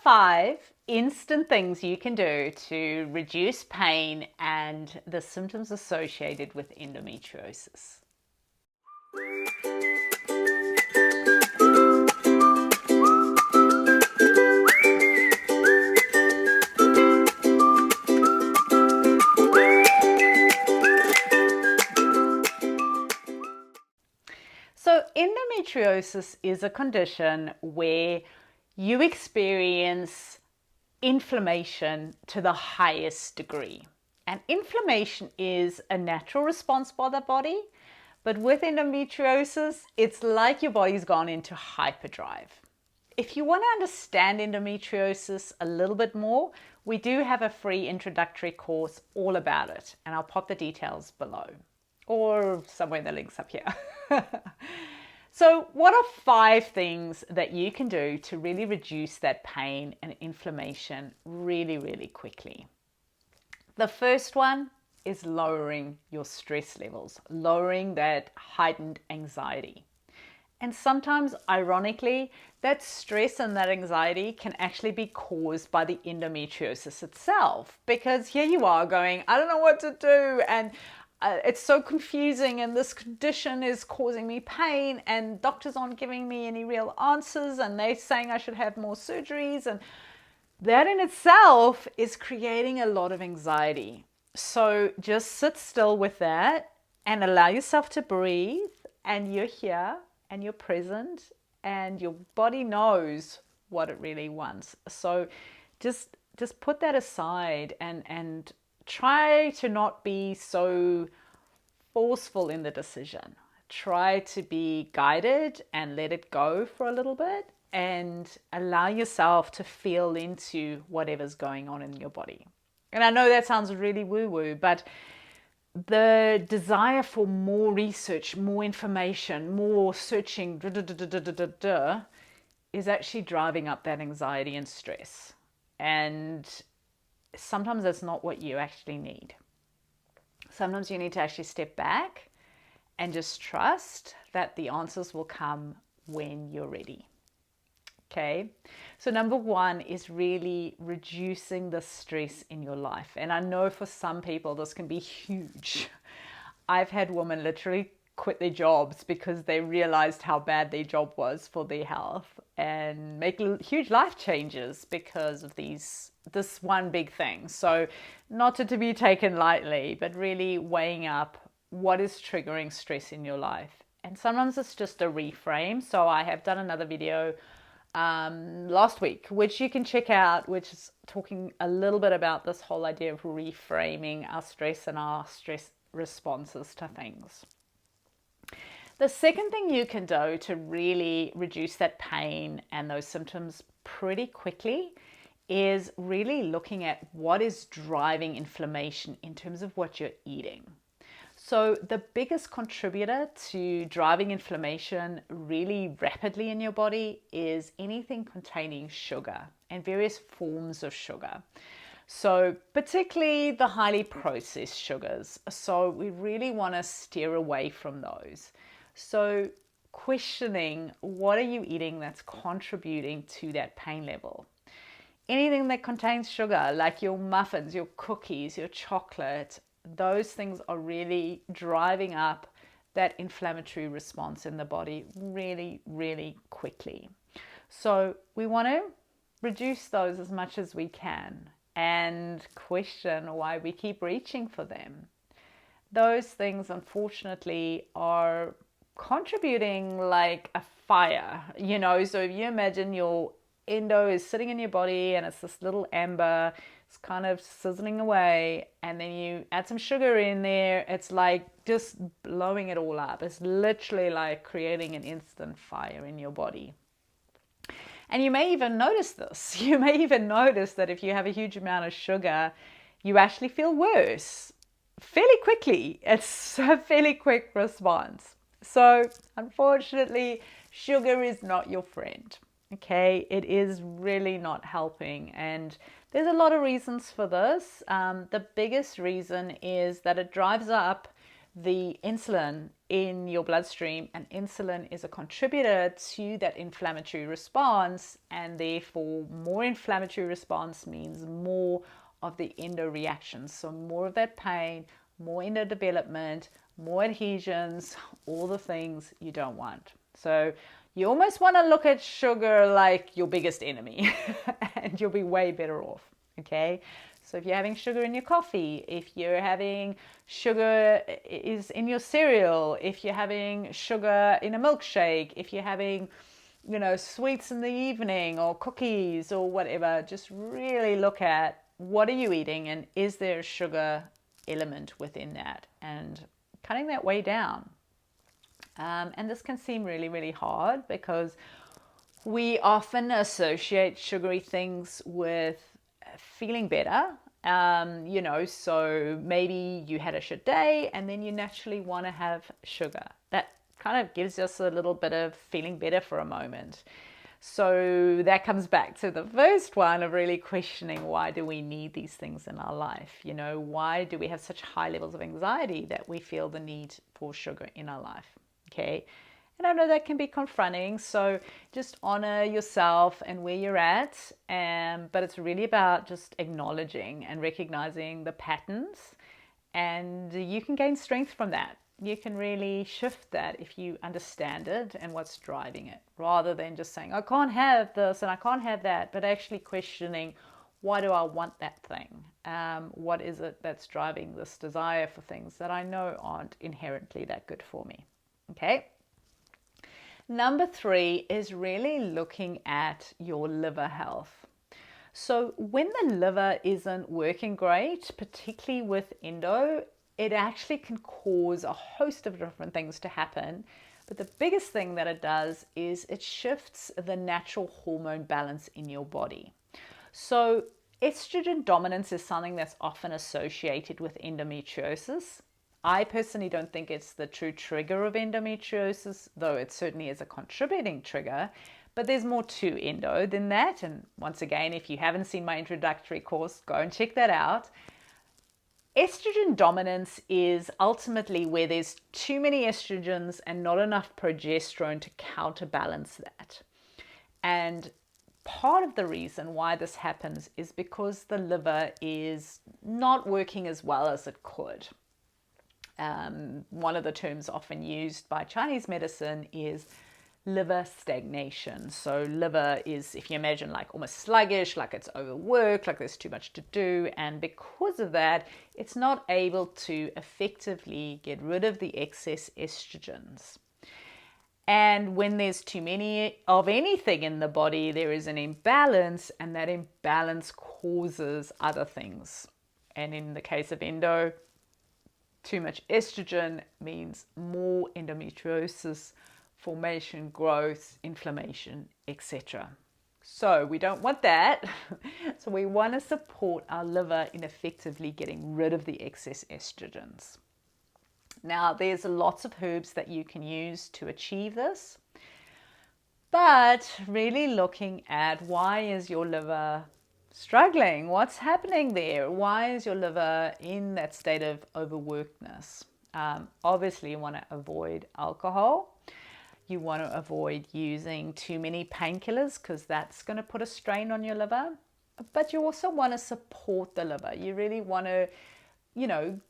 5 instant things you can do to reduce pain and the symptoms associated with endometriosis. So endometriosis is a condition where you experience inflammation to the highest degree. And inflammation is a natural response by the body, but with endometriosis, it's like your body's gone into hyperdrive. If you want to understand endometriosis a little bit more, we do have a free introductory course all about it, and I'll pop the details below or somewhere in the links up here. So what are 5 things that you can do to really reduce that pain and inflammation really, really quickly? The first one is lowering your stress levels, lowering that heightened anxiety. And sometimes, ironically, that stress and that anxiety can actually be caused by the endometriosis itself. Because here you are going, I don't know what to do, and it's so confusing, and this condition is causing me pain, and doctors aren't giving me any real answers, and they're saying I should have more surgeries, and that in itself is creating a lot of anxiety. So just sit still with that and allow yourself to breathe, and you're here and you're present, and your body knows what it really wants. So just put that aside and try to not be so forceful in the decision. Try to be guided and let it go for a little bit and allow yourself to feel into whatever's going on in your body. And I know that sounds really woo-woo, but the desire for more research, more information, more searching is actually driving up that anxiety and stress. And sometimes that's not what you actually need. Sometimes you need to actually step back and just trust that the answers will come when you're ready. Okay, so number 1 is really reducing the stress in your life. And I know for some people this can be huge. I've had women literally quit their jobs because they realized how bad their job was for their health and make huge life changes because of this one big thing. So not to be taken lightly, but really weighing up what is triggering stress in your life. And sometimes it's just a reframe. So I have done another video last week, which you can check out, which is talking a little bit about this whole idea of reframing our stress and our stress responses to things. The second thing you can do to really reduce that pain and those symptoms pretty quickly is really looking at what is driving inflammation in terms of what you're eating. So the biggest contributor to driving inflammation really rapidly in your body is anything containing sugar and various forms of sugar. So particularly the highly processed sugars. So we really want to steer away from those. So questioning, what are you eating that's contributing to that pain level? Anything that contains sugar, like your muffins, your cookies, your chocolate, those things are really driving up that inflammatory response in the body really, really quickly. So we want to reduce those as much as we can and question why we keep reaching for them. Those things, unfortunately, are contributing like a fire, so if you imagine your endo is sitting in your body and it's this little ember, it's kind of sizzling away, and then you add some sugar in there, it's like just blowing it all up. It's literally like creating an instant fire in your body. And you may even notice this. You may even notice that if you have a huge amount of sugar, you actually feel worse fairly quickly. It's a fairly quick response. So unfortunately, sugar is not your friend. Okay, it is really not helping, and there's a lot of reasons for this. The biggest reason is that it drives up the insulin in your bloodstream, and insulin is a contributor to that inflammatory response, and therefore more inflammatory response means more of the endo reactions. So more of that pain, more endo development, more adhesions, all the things you don't want. So you almost want to look at sugar like your biggest enemy and you'll be way better off, okay? So if you're having sugar in your coffee, if you're having sugar is in your cereal, if you're having sugar in a milkshake, if you're having, sweets in the evening or cookies or whatever, just really look at what are you eating and is there a sugar element within that, and cutting that way down. And this can seem really, really hard because we often associate sugary things with feeling better. So maybe you had a shit day and then you naturally want to have sugar. That kind of gives us a little bit of feeling better for a moment. So that comes back to the first one of really questioning, why do we need these things in our life? Why do we have such high levels of anxiety that we feel the need for sugar in our life? Okay. And I know that can be confronting, so just honor yourself and where you're at. But it's really about just acknowledging and recognizing the patterns, and you can gain strength from that. You can really shift that if you understand it and what's driving it, rather than just saying, I can't have this and I can't have that, but actually questioning, why do I want that thing? What is it that's driving this desire for things that I know aren't inherently that good for me? Okay. Number 3 is really looking at your liver health. So when the liver isn't working great, particularly with endo, it actually can cause a host of different things to happen. But the biggest thing that it does is it shifts the natural hormone balance in your body. So estrogen dominance is something that's often associated with endometriosis. I personally don't think it's the true trigger of endometriosis, though it certainly is a contributing trigger. But there's more to endo than that. And once again, if you haven't seen my introductory course, go and check that out. Estrogen dominance is ultimately where there's too many estrogens and not enough progesterone to counterbalance that. And part of the reason why this happens is because the liver is not working as well as it could. One of the terms often used by Chinese medicine is liver stagnation. So liver is, if you imagine, like almost sluggish, like it's overworked, like there's too much to do. And because of that, it's not able to effectively get rid of the excess estrogens. And when there's too many of anything in the body, there is an imbalance, and that imbalance causes other things. And in the case of endo, too much estrogen means more endometriosis, formation, growth, inflammation, etc. So we don't want that. So we want to support our liver in effectively getting rid of the excess estrogens. Now, there's lots of herbs that you can use to achieve this, but really looking at, why is your liver struggling? What's happening there? Why is your liver in that state of overworkedness? Obviously, you want to avoid alcohol. You want to avoid using too many painkillers because that's going to put a strain on your liver. But you also want to support the liver. You really want to,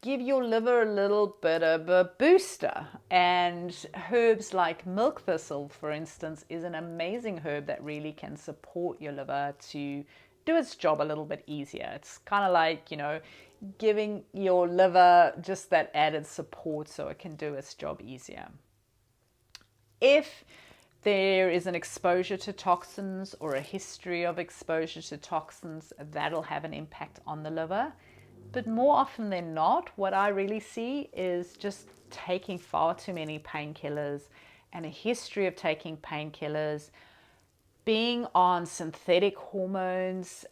give your liver a little bit of a booster. And herbs like milk thistle, for instance, is an amazing herb that really can support your liver to do its job a little bit easier. It's kind of like, giving your liver just that added support so it can do its job easier. If there is an exposure to toxins or a history of exposure to toxins, that'll have an impact on the liver. But more often than not, what I really see is just taking far too many painkillers and a history of taking painkillers, being on synthetic hormones,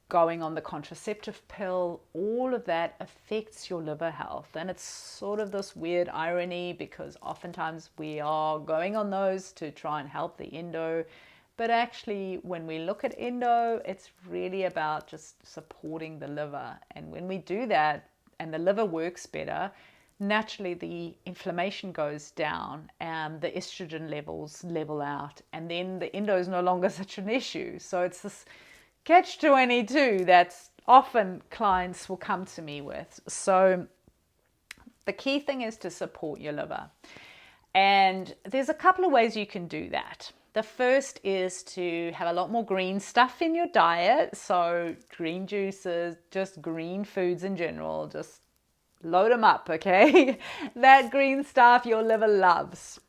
going on the contraceptive pill. All of that affects your liver health. And it's sort of this weird irony, because oftentimes we are going on those to try and help the endo. But actually, when we look at endo, it's really about just supporting the liver. And when we do that and the liver works better, naturally the inflammation goes down and the estrogen levels level out, and then the endo is no longer such an issue. So it's this catch-22 that's often clients will come to me with. So the key thing is to support your liver. And there's a couple of ways you can do that. The first is to have a lot more green stuff in your diet. So green juices, just green foods in general, just load them up, okay? That green stuff your liver loves.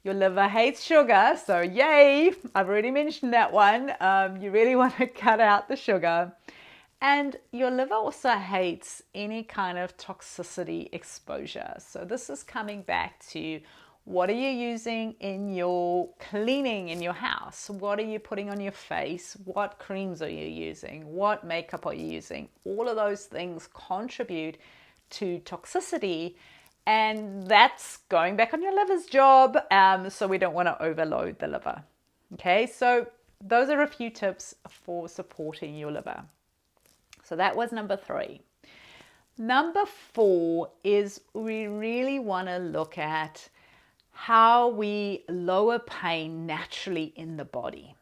Your liver hates sugar, so yay, I've already mentioned that one. You really want to cut out the sugar. And your liver also hates any kind of toxicity exposure. So this is coming back to, what are you using in your cleaning in your house? What are you putting on your face? What creams are you using? What makeup are you using? All of those things contribute to toxicity, and that's going back on your liver's job. So we don't want to overload the liver. Okay, so those are a few tips for supporting your liver. So that was number 3. Number 4 is we really want to look at how we lower pain naturally in the body.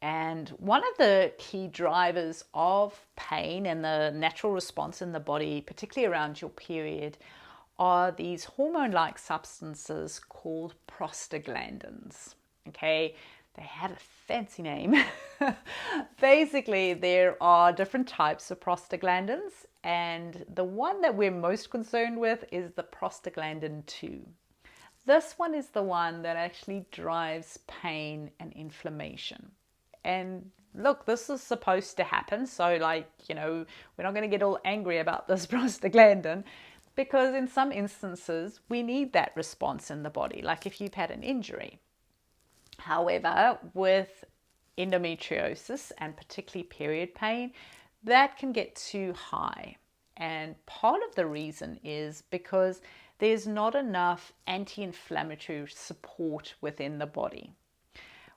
And one of the key drivers of pain and the natural response in the body, particularly around your period, are these hormone-like substances called prostaglandins. Okay, they had a fancy name. Basically, there are different types of prostaglandins, and the one that we're most concerned with is the prostaglandin 2. This one is the one that actually drives pain and inflammation. And look, this is supposed to happen. So we're not going to get all angry about this prostaglandin, because in some instances we need that response in the body, like if you've had an injury. However, with endometriosis and particularly period pain, that can get too high. And part of the reason is because there's not enough anti-inflammatory support within the body.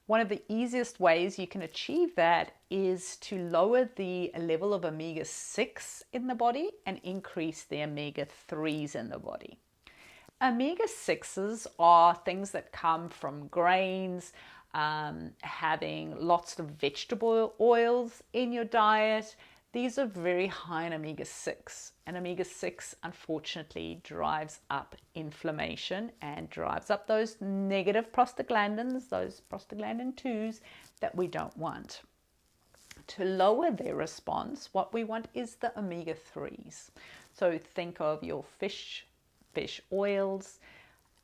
One of the easiest ways you can achieve that is to lower the level of omega-6 in the body and increase the omega-3s in the body. Omega-6s are things that come from grains, having lots of vegetable oils in your diet. These are very high in omega-6, and omega-6 unfortunately drives up inflammation and drives up those negative prostaglandins, those prostaglandin 2s that we don't want. To lower their response, what we want is the omega-3s. So think of your fish oils,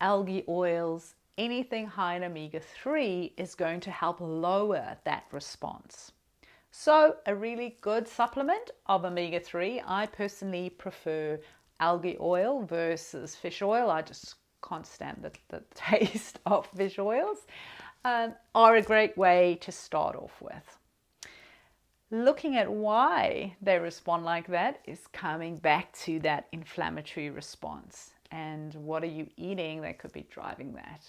algae oils, anything high in omega-3 is going to help lower that response. So a really good supplement of omega-3, I personally prefer algae oil versus fish oil. I just can't stand the taste of fish oils, are a great way to start off with. Looking at why they respond like that is coming back to that inflammatory response. And what are you eating that could be driving that?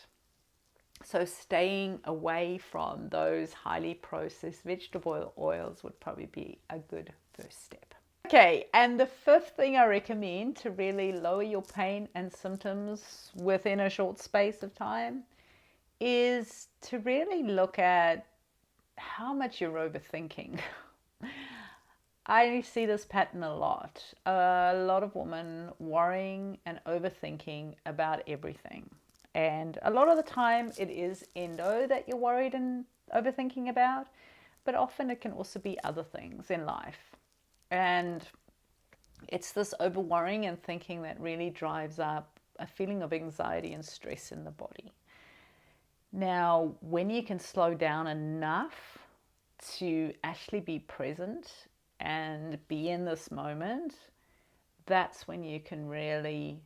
So staying away from those highly processed vegetable oils would probably be a good first step. Okay, and the 5th thing I recommend to really lower your pain and symptoms within a short space of time is to really look at how much you're overthinking. I see this pattern a lot. A lot of women worrying and overthinking about everything. And a lot of the time it is endo that you're worried and overthinking about, but often it can also be other things in life. And it's this over worrying and thinking that really drives up a feeling of anxiety and stress in the body. Now, when you can slow down enough to actually be present and be in this moment, that's when you can really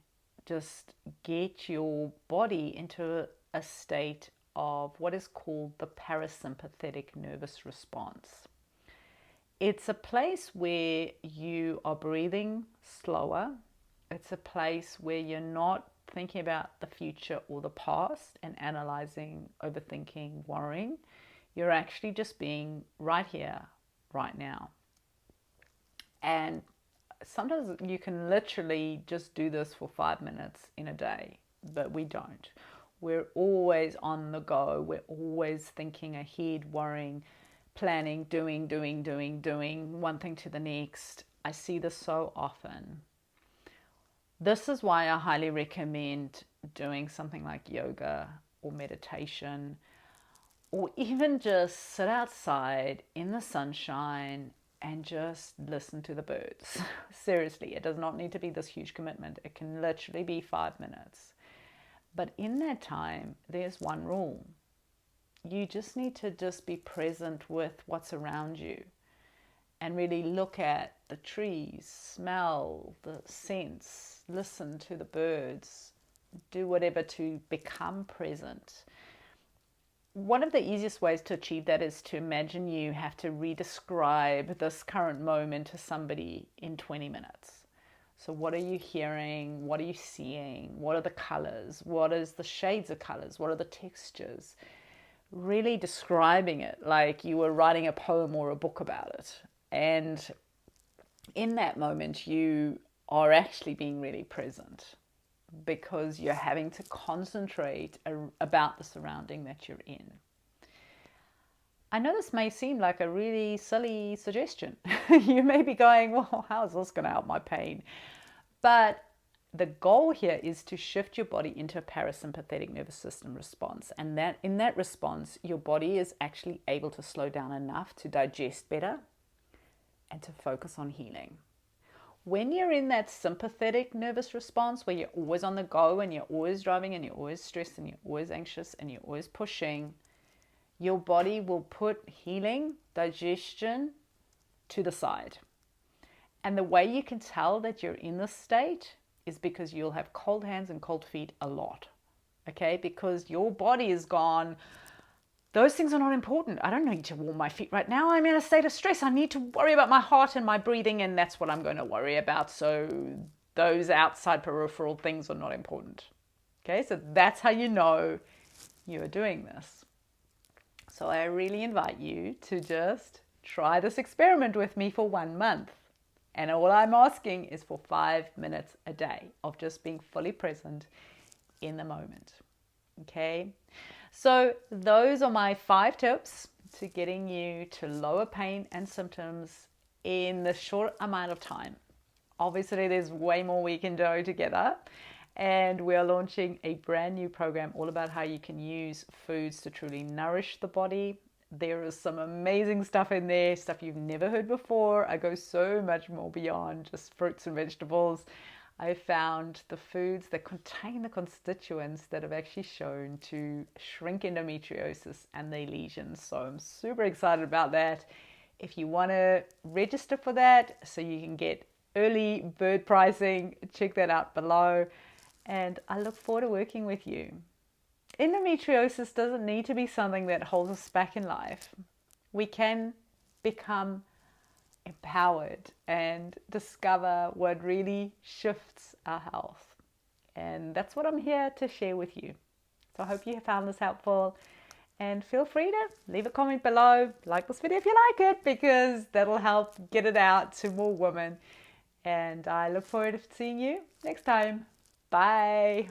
just get your body into a state of what is called the parasympathetic nervous response. It's a place where you are breathing slower. It's a place where you're not thinking about the future or the past and analyzing, overthinking, worrying. You're actually just being right here, right now. And Sometimes you can literally just do this for 5 minutes in a day, but we don't. We're always on the go. We're always thinking ahead, worrying, planning, doing, one thing to the next. I see this so often. This is why I highly recommend doing something like yoga or meditation, or even just sit outside in the sunshine and just listen to the birds. Seriously, it does not need to be this huge commitment. It can literally be 5 minutes. But in that time, there's one rule. You just need to just be present with what's around you and really look at the trees, smell the scents, listen to the birds, do whatever to become present. One of the easiest ways to achieve that is to imagine you have to re-describe this current moment to somebody in 20 minutes. So what are you hearing? What are you seeing? What are the colors? What is the shades of colors? What are the textures? Really describing it like you were writing a poem or a book about it. And in that moment, you are actually being really present because you're having to concentrate about the surrounding that you're in. I know this may seem like a really silly suggestion. You may be going, well, how is this going to help my pain? But the goal here is to shift your body into a parasympathetic nervous system response. And that in that response, your body is actually able to slow down enough to digest better and to focus on healing. When you're in that sympathetic nervous response where you're always on the go and you're always driving and you're always stressed and you're always anxious and you're always pushing, your body will put healing, digestion to the side. And the way you can tell that you're in this state is because you'll have cold hands and cold feet a lot. Okay? Because your body is gone, those things are not important. I don't need to warm my feet right now. I'm in a state of stress. I need to worry about my heart and my breathing, and that's what I'm going to worry about. So those outside peripheral things are not important. Okay, so that's how you know you're doing this. So I really invite you to just try this experiment with me for 1 month. And all I'm asking is for 5 minutes a day of just being fully present in the moment. Okay? So those are my 5 tips to getting you to lower pain and symptoms in the short amount of time. Obviously, there's way more we can do together. And we are launching a brand new program all about how you can use foods to truly nourish the body. There is some amazing stuff in there, stuff you've never heard before. I go so much more beyond just fruits and vegetables. I found the foods that contain the constituents that have actually shown to shrink endometriosis and the lesions. So I'm super excited about that. If you want to register for that so you can get early bird pricing, check that out below. And I look forward to working with you. Endometriosis doesn't need to be something that holds us back in life. We can become empowered and discover what really shifts our health. And that's what I'm here to share with you. So I hope you found this helpful, and feel free to leave a comment below, like this video if you like it, because that'll help get it out to more women. And I look forward to seeing you next time. Bye.